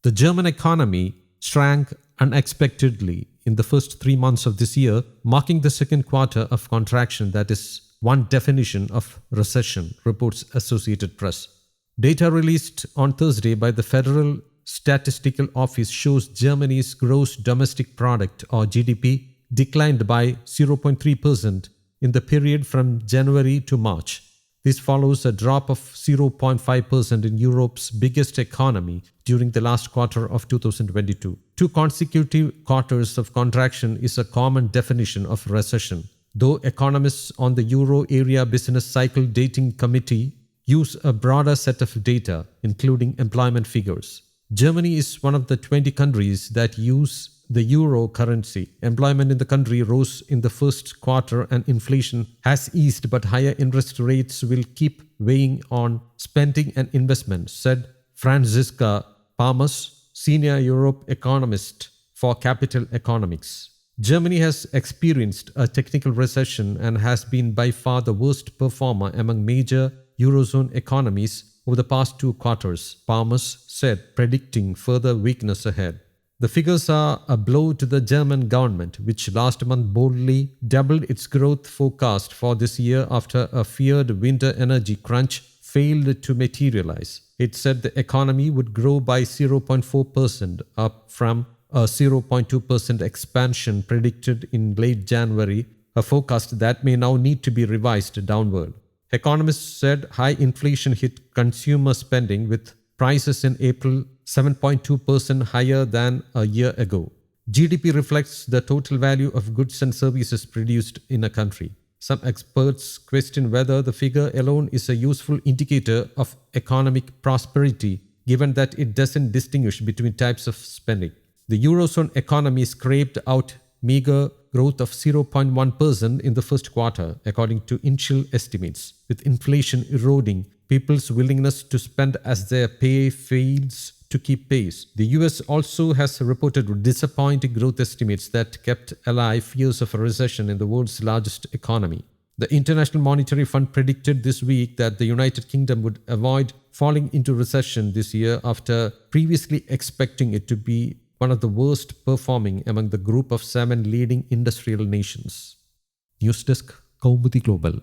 The German economy shrank unexpectedly in the first 3 months of this year, marking the second quarter of contraction that is one definition of recession, reports Associated Press. Data released on Thursday by the Federal Statistical Office shows Germany's gross domestic product or GDP declined by 0.3% in the period from January to March. This follows a drop of 0.5% in Europe's biggest economy during the last quarter of 2022. 2 consecutive quarters of contraction is a common definition of recession, though economists on the Euro Area Business Cycle Dating Committee use a broader set of data, including employment figures. Germany is one of the 20 countries that use the euro currency. Employment in the country rose in the first quarter and inflation has eased, but higher interest rates will keep weighing on spending and investment, said Franziska Palmas, senior Europe economist for Capital Economics. Germany has experienced a technical recession and has been by far the worst performer among major Eurozone economies over the past 2 quarters, Palmas said, predicting further weakness ahead. The figures are a blow to the German government, which last month boldly doubled its growth forecast for this year after a feared winter energy crunch failed to materialize. It said the economy would grow by 0.4%, up from a 0.2% expansion predicted in late January, a forecast that may now need to be revised downward. Economists said high inflation hit consumer spending, with prices in April 7.2% higher than a year ago. GDP reflects the total value of goods and services produced in a country. Some experts question whether the figure alone is a useful indicator of economic prosperity, given that it doesn't distinguish between types of spending. The Eurozone economy scraped out meager growth of 0.1% in the first quarter, according to initial estimates, with inflation eroding people's willingness to spend as their pay fails to keep pace. The US also has reported disappointing growth estimates that kept alive fears of a recession in the world's largest economy. The International Monetary Fund predicted this week that the United Kingdom would avoid falling into recession this year after previously expecting it to be one of the worst performing among the group of 7 leading industrial nations. News Desk, Kaumudy Global.